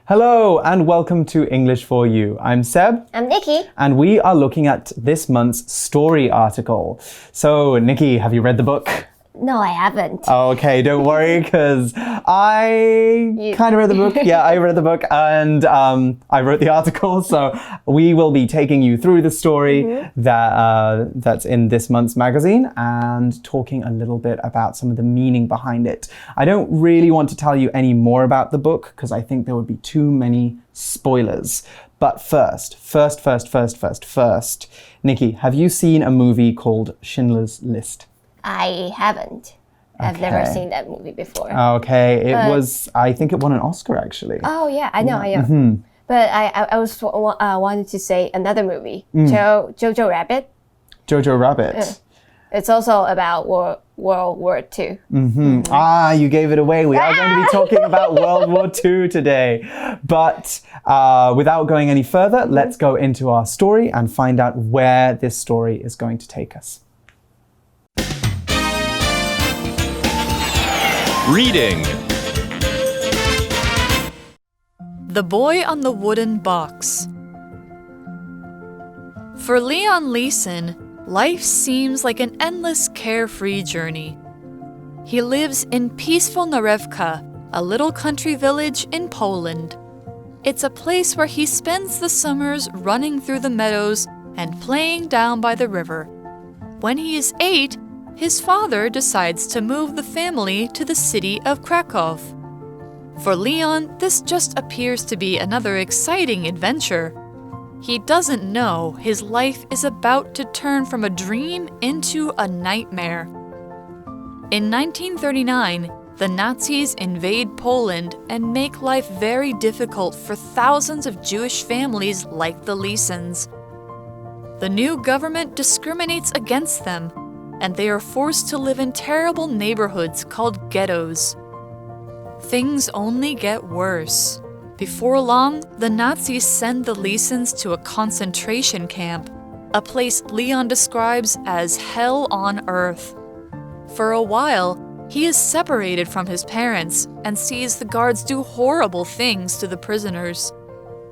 Hello and welcome to English for You. I'm Seb. I'm Nikki. And we are looking at this month's story article. So, Nikki, have you read the book? No, I haven't. Okay, don't worry, because I kind of read the book. Yeah, I read the book and I wrote the article. So we will be taking you through the story that's in this month's magazine and talking a little bit about some of the meaning behind it. I don't really want to tell you any more about the book because I think there would be too many spoilers. But first, Nikki, have you seen a movie called Schindler's List? I haven't. I've never seen that movie before. Okay, I think it won an Oscar actually. Oh yeah, I know. But I was wanted to say another movie, Jojo Rabbit. Jojo Rabbit. It's also about World War II. You gave it away. We are going to be talking about World War II today. But without going any further, let's go into our story and find out where this story is going to take us. Reading. The Boy on the Wooden Box. For Leon Leeson, life seems like an endless carefree journey. He lives in peaceful Narewka, a little country village in Poland. It's a place where he spends the summers running through the meadows and playing down by the river. When he is 8, his father decides to move the family to the city of Krakow. For Leon, this just appears to be another exciting adventure. He doesn't know his life is about to turn from a dream into a nightmare. In 1939, the Nazis invade Poland and make life very difficult for thousands of Jewish families like the Leesons. The new government discriminates against them, and they are forced to live in terrible neighborhoods called ghettos. Things only get worse. Before long, the Nazis send the Leesons to a concentration camp, a place Leon describes as hell on earth. For a while, he is separated from his parents and sees the guards do horrible things to the prisoners.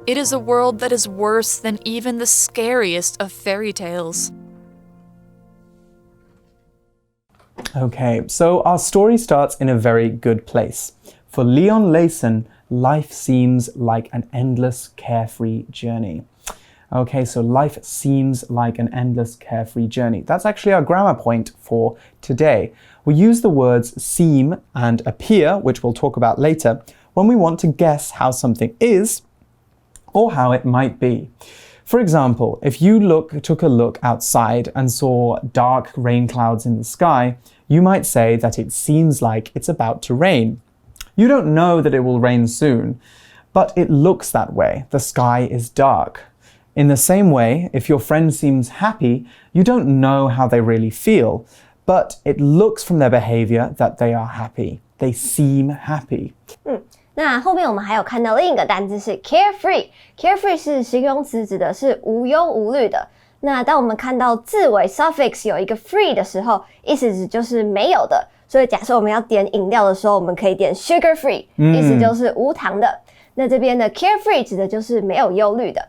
It is a world that is worse than even the scariest of fairy tales. Okay, so our story starts in a very good place. For Leon Leeson, life seems like an endless carefree journey. Okay, so life seems like an endless carefree journey. That's actually our grammar point for today. We use the words seem and appear, which we'll talk about later, when we want to guess how something is or how it might be. For example, if you took a look outside and saw dark rain clouds in the sky, you might say that it seems like it's about to rain. You don't know that it will rain soon, but it looks that way. The sky is dark. In the same way, if your friend seems happy, you don't know how they really feel, but it looks from their behavior that they are happy. They seem happy. 那后面我们还有看到另一个单字是 carefree。carefree 是形容词，指的是无忧无虑的。那当我们看到字尾 suffix 有一个 free 的时候，意思指就是没有的。所以假设我们要点饮料的时候，我们可以点 sugar free，意思就是无糖的。那这边的 carefree 指的就是没有忧虑的。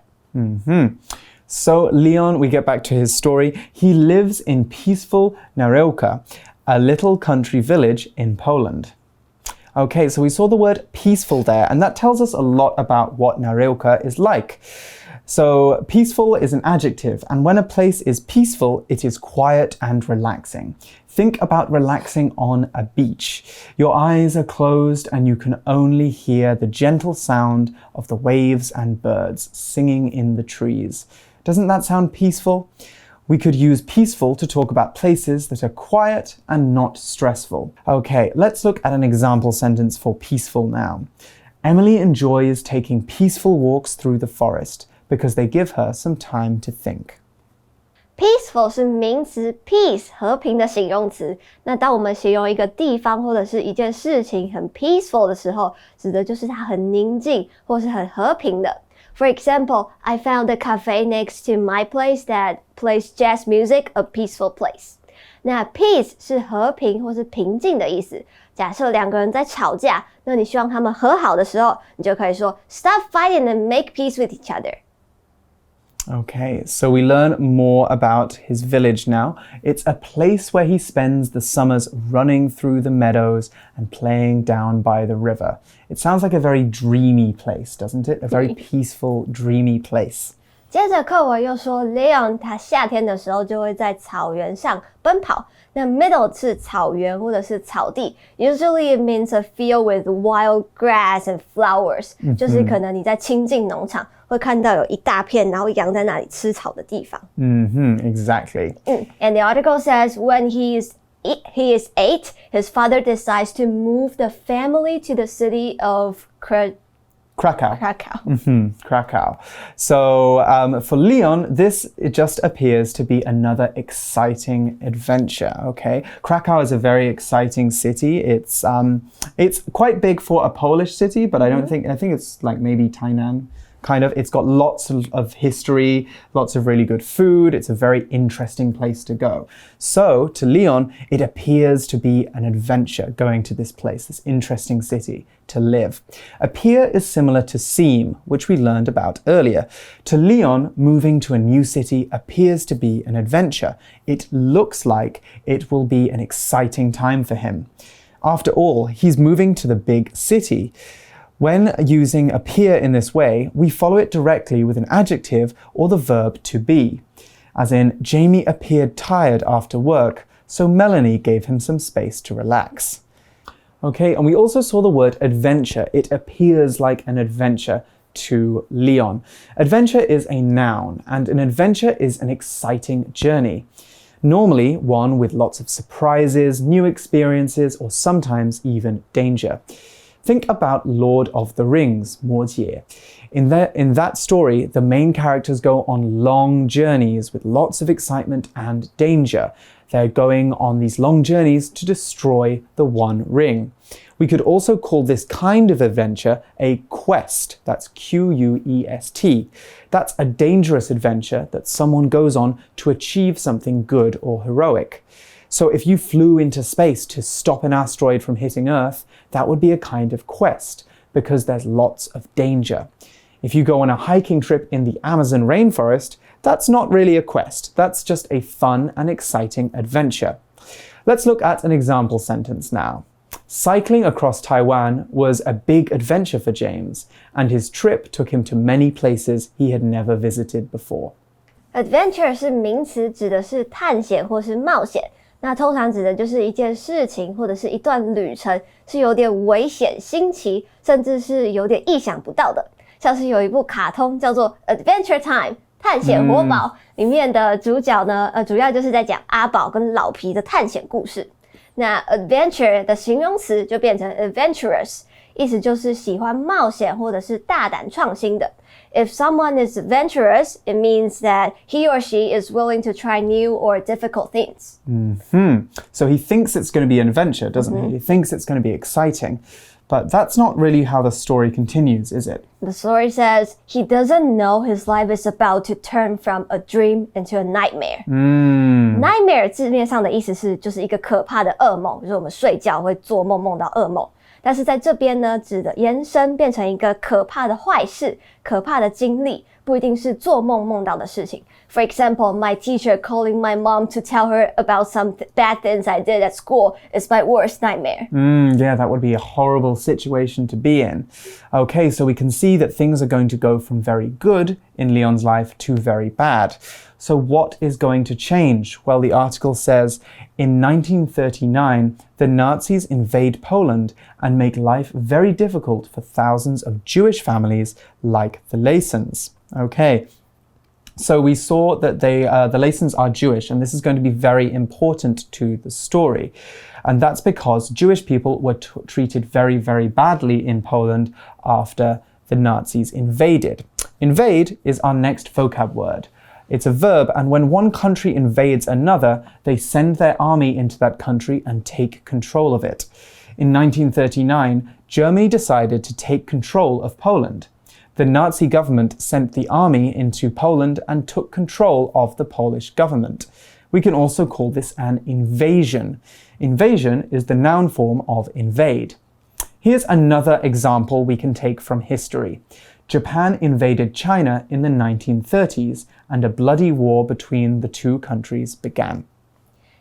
So Leon, we get back to his story. He lives in peaceful Narewka, a little country village in Poland. Okay, so we saw the word peaceful there, and that tells us a lot about what Narewka is like. So peaceful is an adjective, and when a place is peaceful, it is quiet and relaxing. Think about relaxing on a beach. Your eyes are closed and you can only hear the gentle sound of the waves and birds singing in the trees. Doesn't that sound peaceful? We could use peaceful to talk about places that are quiet and not stressful. Okay, let's look at an example sentence for peaceful now. Emily enjoys taking peaceful walks through the forest because they give her some time to think. Peaceful 是名词 peace 和平的形容词。那当我们形容一个地方或者是一件事情很 peaceful 的时候，指的就是它很宁静或是很和平的。For example, I found a cafe next to my place that plays jazz music, a peaceful place. 那 peace 是和平或是平静的意思。假设两个人在吵架，那你希望他们和好的时候，你就可以说 Stop fighting and make peace with each other. Okay, so we learn more about his village now. It's a place where he spends the summers running through the meadows and playing down by the river. It sounds like a very dreamy place, doesn't it? A very peaceful, dreamy place. 接着课文又说 Leon 他夏天的时候就会在草原上奔跑。那 meadow 是草原或者是草地 Usually it means a field with wild grass and flowers、就是可能你在亲近农场会看到有一大片然后羊在那里吃草的地方。Exactly. And the article says when he is 8, his father decides to move the family to the city of Krakow. Krakow. So for Leon, it just appears to be another exciting adventure. Okay, Krakow is a very exciting city. It's quite big for a Polish city, but I think it's like maybe Tainan. Kind of. It's got lots of history, lots of really good food. It's a very interesting place to go. So, to Leon, it appears to be an adventure going to this place, this interesting city, to live. Appear is similar to seem, which we learned about earlier. To Leon, moving to a new city appears to be an adventure. It looks like it will be an exciting time for him. After all, he's moving to the big city. When using appear in this way, we follow it directly with an adjective or the verb to be. As in, Jamie appeared tired after work, so Melanie gave him some space to relax. Okay, and we also saw the word adventure. It appears like an adventure to Leon. Adventure is a noun, and an adventure is an exciting journey. Normally one with lots of surprises, new experiences, or sometimes even danger. Think about Lord of the Rings, 魔戒. In that story, the main characters go on long journeys with lots of excitement and danger. They're going on these long journeys to destroy the One Ring. We could also call this kind of adventure a quest. That's Q-U-E-S-T. That's a dangerous adventure that someone goes on to achieve something good or heroic. So if you flew into space to stop an asteroid from hitting Earth, that would be a kind of quest because there's lots of danger. If you go on a hiking trip in the Amazon rainforest, that's not really a quest. That's just a fun and exciting adventure. Let's look at an example sentence now. Cycling across Taiwan was a big adventure for James, and his trip took him to many places he had never visited before. Adventure 是名词，指的是探险或是冒险。那通常指的就是一件事情或者是一段旅程，是有点危险、新奇，甚至是有点意想不到的。像是有一部卡通叫做 Adventure Time 探险活宝，里面的主角呢，主要就是在讲阿宝跟老皮的探险故事。那 adventure 的形容词就变成 adventurous， 意思就是喜欢冒险或者是大胆创新的。If someone is adventurous, it means that he or she is willing to try new or difficult things. So he thinks it's going to be an adventure, doesn't he? He thinks it's going to be exciting. But that's not really how the story continues, is it? The story says he doesn't know his life is about to turn from a dream into a nightmare. Nightmare 字面上的意思是就是一个可怕的噩梦，就是我们睡觉会做梦梦到噩梦。但是在这边呢，指的延伸变成一个可怕的坏事、可怕的经历，不一定是做梦梦到的事情。For example, my teacher calling my mom to tell her about some bad things I did at school is my worst nightmare. Yeah, that would be a horrible situation to be in. Okay, so we can see that things are going to go from very good in Leon's life to very bad. So what is going to change? Well, the article says, in 1939, the Nazis invade Poland and make life very difficult for thousands of Jewish families like the Laysons. Okay, so we saw that the Laysons are Jewish, and this is going to be very important to the story. And that's because Jewish people were treated very, very badly in Poland after the Nazis invaded. Invade is our next vocab word. It's a verb, and when one country invades another, they send their army into that country and take control of it. In 1939, Germany decided to take control of Poland. The Nazi government sent the army into Poland and took control of the Polish government. We can also call this an invasion. Invasion is the noun form of invade. Here's another example we can take from history. Japan invaded China in the 1930s, and a bloody war between the two countries began.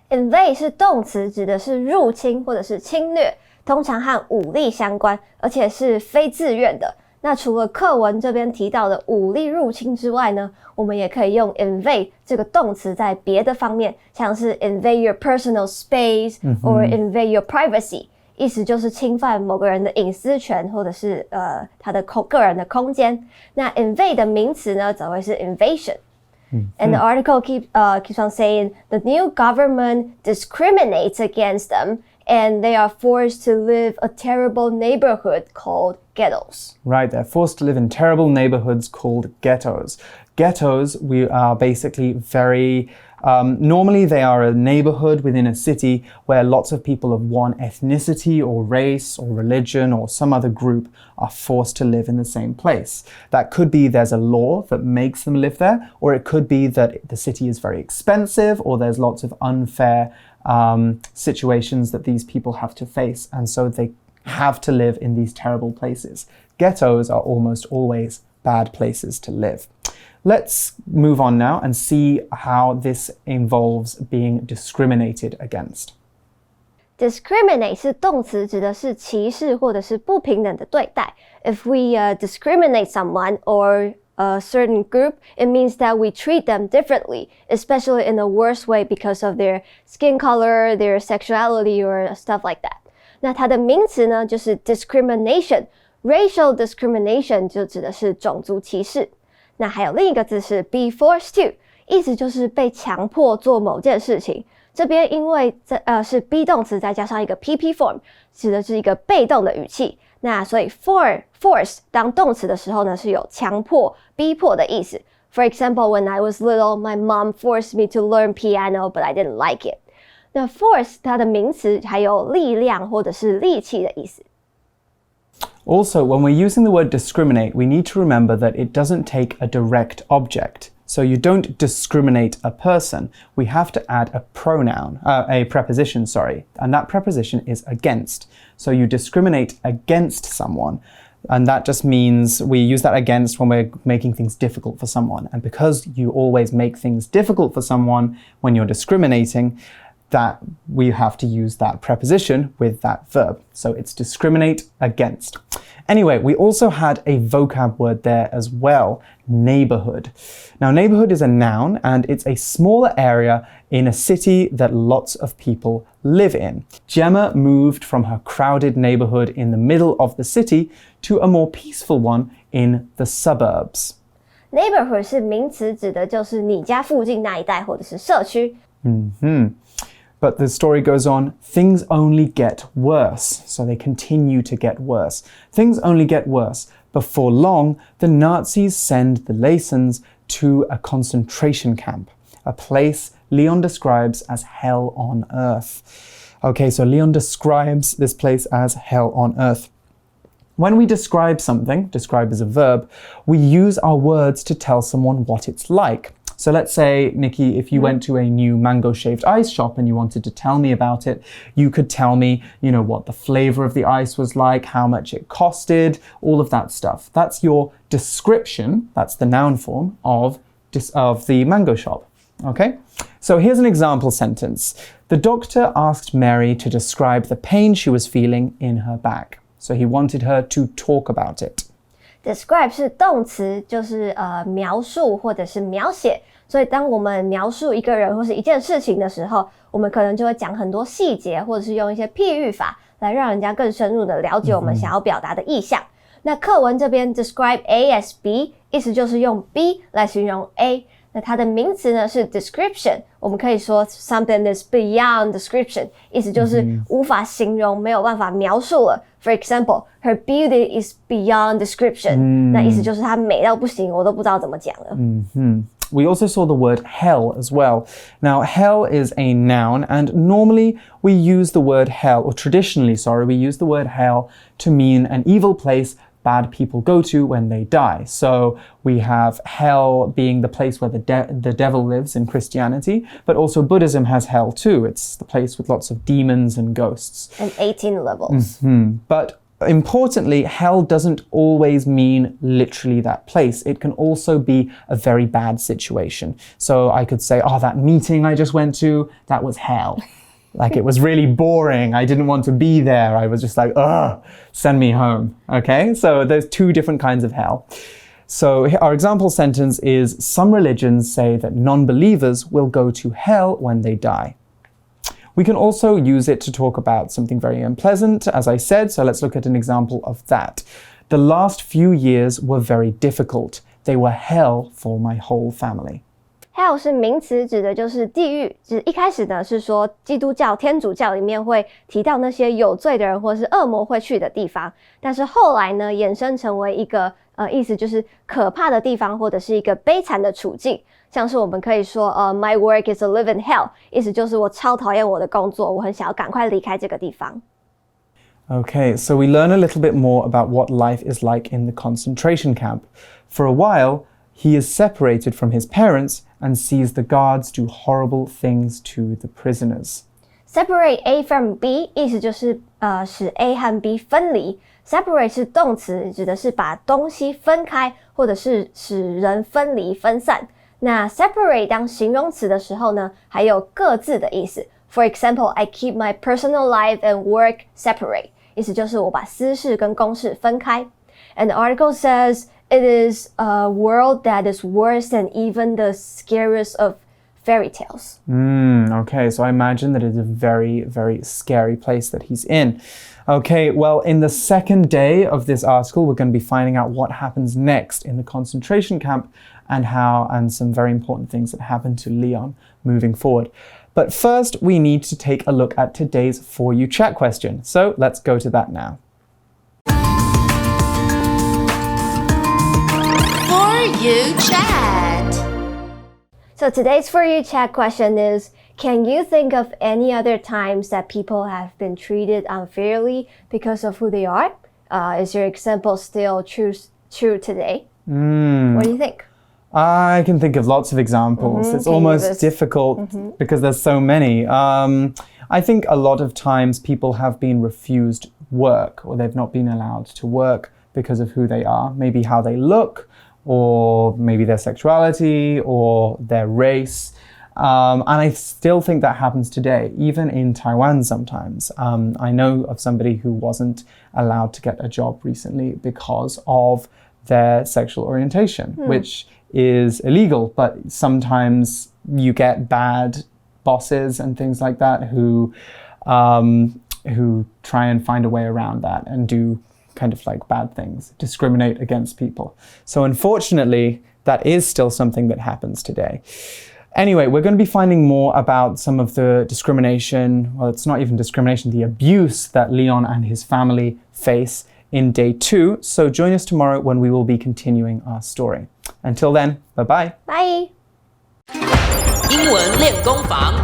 Invade 是动词，指的是入侵或者是侵略，通常和武力相关，而且是非自愿的。那除了课文这边提到的武力入侵之外呢，我们也可以用 invade 这个动词在别的方面，像是 invade your personal space or invade your privacy， 意思就是侵犯某个人的隐私权或者是他的个人的空间。那 invade 的名词呢，则会是 invasion。And the article keeps on saying the new government discriminates against them, and they are forced to live a terrible neighborhood called ghettos. Right, they're forced to live in terrible neighborhoods called ghettos. Ghettos, we are basically very... normally they are a neighborhood within a city where lots of people of one ethnicity or race or religion or some other group are forced to live in the same place. That could be there's a law that makes them live there, or it could be that the city is very expensive, or there's lots of unfair situations that these people have to face, and so they have to live in these terrible places. Ghettos are almost always bad places to live. Let's move on now and see how this involves being discriminated against. Discriminate 是动词，指的是歧视或者是不平等的对待。If we discriminate someone or a certain group, it means that we treat them differently, especially in a worse way because of their skin color, their sexuality, or stuff like that. 那它的名词呢，就是 discrimination。Racial discrimination 就指的是种族歧视。那还有另一个字是 be forced to， 意思就是被强迫做某件事情。这边因为是 be 动词再加上一个 PP form， 指的是一个被动的语气。那所以 force 当动词的时候呢，是有强迫、逼迫的意思。For example, when I was little, my mom forced me to learn piano, but I didn't like it. 那 force 它的名词还有力量或者是力气的意思。Also, when we're using the word discriminate, we need to remember that it doesn't take a direct object. So you don't discriminate a person. We have to add a preposition, and that preposition is against. So you discriminate against someone, and that just means we use that against when we're making things difficult for someone. And because you always make things difficult for someone when you're discriminating, that we have to use that preposition with that verb. So it's discriminate against. Anyway, we also had a vocab word there as well, neighborhood. Now, neighborhood is a noun, and it's a smaller area in a city that lots of people live in. Gemma moved from her crowded neighborhood in the middle of the city to a more peaceful one in the suburbs. Neighborhood 是名词，指的就是你家附近那一带或者是社区。But the story goes on, things only get worse. So they continue to get worse. Things only get worse. Before long, the Nazis send the Leysons to a concentration camp, a place Leon describes as hell on earth. Okay, so Leon describes this place as hell on earth. When we describe something, describe is a verb, we use our words to tell someone what it's like. So let's say, Nikki, if you went to a new mango-shaved ice shop and you wanted to tell me about it, you could tell me, what the flavor of the ice was like, how much it costed, all of that stuff. That's your description, that's the noun form of the mango shop. Okay? So here's an example sentence. The doctor asked Mary to describe the pain she was feeling in her back. So he wanted her to talk about it. Describe 是动词，就是描述或者是描写。所以当我们描述一个人或是一件事情的时候，我们可能就会讲很多细节，或者是用一些譬喻法来让人家更深入的了解我们想要表达的意象。那课文这边 describe A as B， 意思就是用 B 来形容 A。那它的名词呢是 description， 我们可以说 something is beyond description， 意思就是无法形容，没有办法描述了。For example, her beauty is beyond description， 那意思就是她美到不行，我都不知道怎么讲了。We also saw the word hell as well. Now, hell is a noun, and normally we use the word hell, or traditionally, we use the word hell to mean an evil place bad people go to when they die. So we have hell being the place where the devil lives in Christianity, but also Buddhism has hell too. It's the place with lots of demons and ghosts. And 18 levels. But importantly, hell doesn't always mean literally that place. It can also be a very bad situation. So I could say, oh, that meeting I just went to, that was hell. Like it was really boring. I didn't want to be there. I was just like, ugh, send me home. Okay, so there's two different kinds of hell. So our example sentence is, some religions say that non-believers will go to hell when they die. We can also use it to talk about something very unpleasant, as I said, so let's look at an example of that. The last few years were very difficult. They were hell for my whole family. Hell 是名词，指的就是地狱。指一开始呢是说基督教、天主教里面会提到那些有罪的人或是恶魔会去的地方，但是后来呢衍生成为一个意思就是可怕的地方或者是一个悲惨的处境。像是我们可以说my work is a living hell， 意思就是我超讨厌我的工作，我很想要赶快离开这个地方。Okay, so we learn a little bit more about what life is like in the concentration camp. For a while, he is separated from his parents and sees the guards do horrible things to the prisoners. Separate A from B 意思就是使 A 和 B 分离。Separate 是动词，指的是把东西分开，或者是使人分离分散。那 separate 当形容词的时候呢，还有各自的意思。For example, I keep my personal life and work separate. 意思就是我把私事跟公事分开。And the article says it is a world that is worse than even the scariest of fairy tales. Okay, so I imagine that it's a very, very scary place that he's in. Okay, well, in the second day of this article, we're going to be finding out what happens next in the concentration camp and some very important things that happen to Leon moving forward. But first, we need to take a look at today's For You Chat question. So let's go to that now. For You Chat. So today's For You Chat question is, can you think of any other times that people have been treated unfairly because of who they are? Is your example still true today? What do you think? I can think of lots of examples. It's almost difficult because there's so many. I think a lot of times people have been refused work or they've not been allowed to work because of who they are, maybe how they look, or maybe their sexuality or their race. And I still think that happens today, even in Taiwan sometimes. I know of somebody who wasn't allowed to get a job recently because of their sexual orientation, which is illegal, but sometimes you get bad bosses and things like that who try and find a way around that and do kind of like bad things, discriminate against people. So unfortunately, that is still something that happens today. Anyway, we're going to be finding more about some of the discrimination, well, it's not even discrimination, the abuse that Leon and his family face in day 2. So join us tomorrow when we will be continuing our story. Until then, bye-bye. Bye! 英文练功房。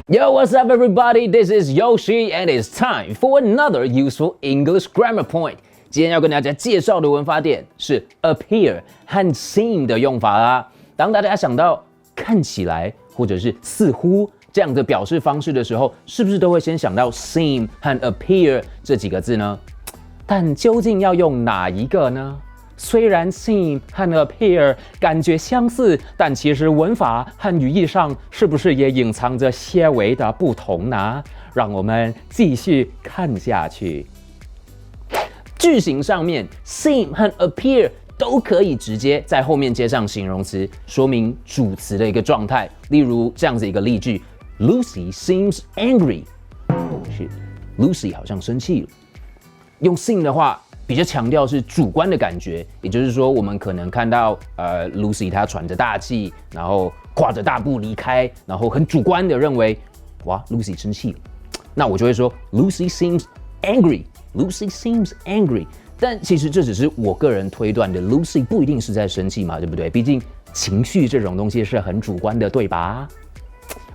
Yo, what's up everybody? This is Yoshi and it's time for another useful English grammar point. 今天要跟大家介绍的文法点是 appear 和 seem 的用法啦。当大家想到看起来或者是似乎这样的表示方式的时候，是不是都会先想到 seem 和 appear 这几个字呢？但究竟要用哪一个呢？虽然 seem 和 appear 感觉相似，但其实文法和语义上是不是也隐藏着些微的不同呢？让我们继续看下去。句型上面 seem 和 appear 都可以直接在后面接上形容词，说明主词的一个状态。例如这样子一个例句 ：Lucy seems angry。是 Lucy 好像生气了。用 seem 的话，比较强调是主观的感觉，也就是说，我们可能看到Lucy 她喘着大气，然后跨着大步离开，然后很主观的认为，哇 ，Lucy 生气了。那我就会说 Lucy seems angry。Lucy seems angry。但其实这只是我个人推断的 ，Lucy 不一定是在生气嘛，对不对？毕竟情绪这种东西是很主观的，对吧？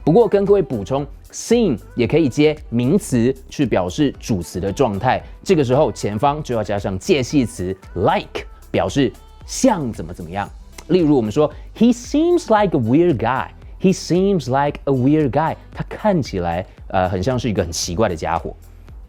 不过跟各位补充 ，seem 也可以接名词去表示主词的状态，这个时候前方就要加上介系词 like， 表示像怎么样。例如我们说 He seems like a weird guy. He seems like a weird guy. 他看起来很像是一个很奇怪的家伙。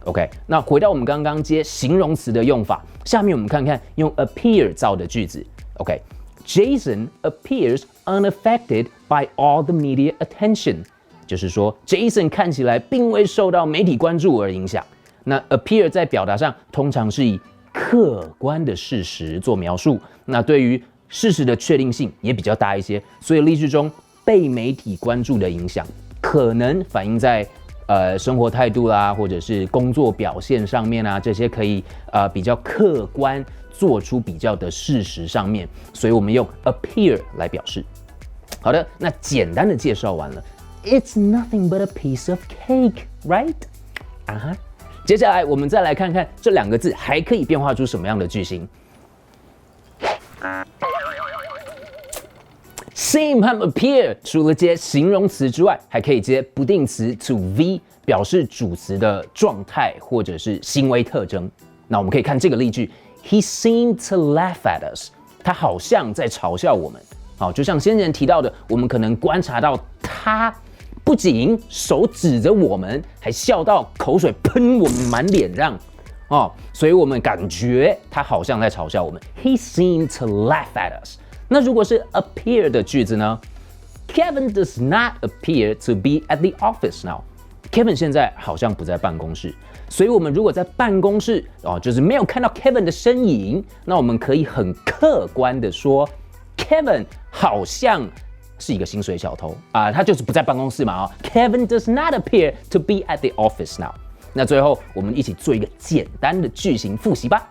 OK， 那回到我们刚刚接形容词的用法，下面我们看看用 appear 造的句子。OK，Jason appears unaffected by all the media attention， 就是说 Jason 看起来并未受到媒体关注而影响。那 appear 在表达上通常是以客观的事实做描述，那对于事实的确定性也比较大一些，所以例句中被媒体关注的影响可能反映在生活态度啦，或者是工作表现上面啊，这些可以比较客观做出比较的事实上面，所以我们用 appear 来表示。好的，那简单的介绍完了 ，It's nothing but a piece of cake, right？ 接下来我们再来看看这两个字还可以变化出什么样的句型。Seem 和 appear 除了接形容词之外，还可以接不定词 to V， 表示主词的状态或者是行为特征。那我们可以看这个例句 ，He seemed to laugh at us。他好像在嘲笑我们。好，就像先前提到的，我们可能观察到他不仅手指着我们，还笑到口水喷我们满脸这样。所以我们感觉他好像在嘲笑我们。He seemed to laugh at us。那如果是 appear 的句子呢 ？Kevin does not appear to be at the office now. Kevin 现在好像不在办公室，所以我们如果在办公室就是没有看到 Kevin 的身影，那我们可以很客观的说 ，Kevin 好像是一个薪水小偷他就是不在办公室嘛Kevin does not appear to be at the office now. 那最后我们一起做一个简单的句型复习吧。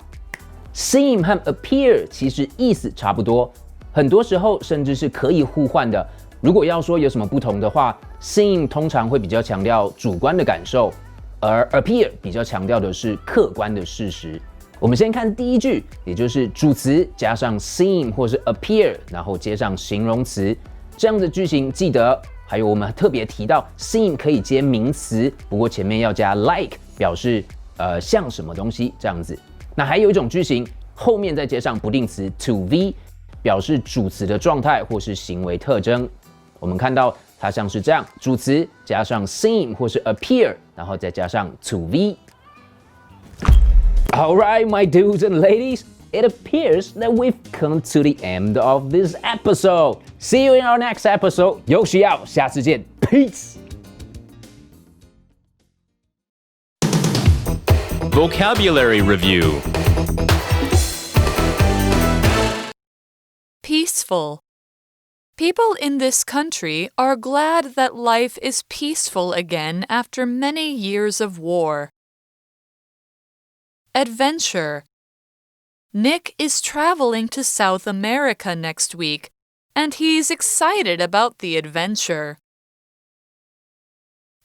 Seem 和 appear 其实意思差不多。很多时候甚至是可以互换的。如果要说有什么不同的话 ，seem 通常会比较强调主观的感受，而 appear 比较强调的是客观的事实。我们先看第一句，也就是主词加上 seem 或是 appear， 然后接上形容词，这样的句型记得。还有我们特别提到 seem 可以接名词，不过前面要加 like 表示像什么东西这样子。那还有一种句型，后面再接上不定词 to V。表示主词的状态或是行为特征，我们看到它像是这样，主词加上 seem 或是 appear， 然后再加上 to V。All right, my dudes and ladies, it appears that we've come to the end of this episode. See you in our next episode. 有需要，下次见 ，peace. Vocabulary Review. Peaceful. People in this country are glad that life is peaceful again after many years of war. Adventure. Nick is traveling to South America next week, and he's excited about the adventure.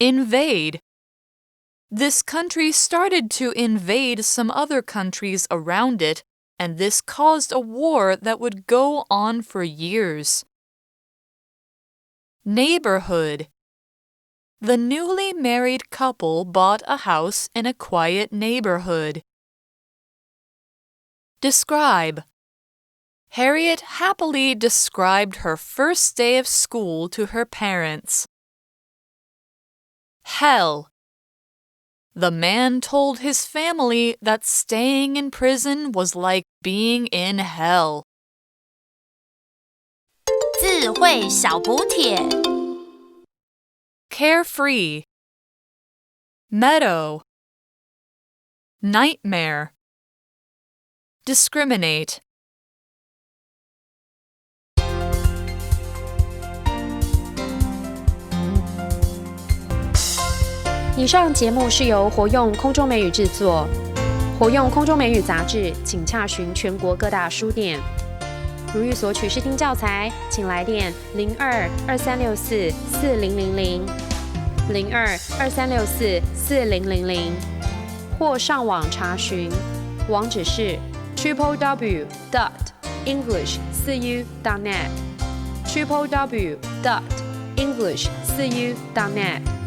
Invade. This country started to invade some other countries around it, and this caused a war that would go on for years. Neighborhood. The newly married couple bought a house in a quiet neighborhood. Describe. Harriet happily described her first day of school to her parents. Hell. The man told his family that staying in prison was like being in hell. 智慧小补帖 Carefree. Meadow. Nightmare. Discriminate. 以上节目是由活用空中美语制作，活用空中美语杂志，请洽询全国各大书店。如欲索取试听教材，请来电02-2364-4000 02-2364-4000，或上网查询，网址是 www.english4u.net www.english4u.net English4u.net。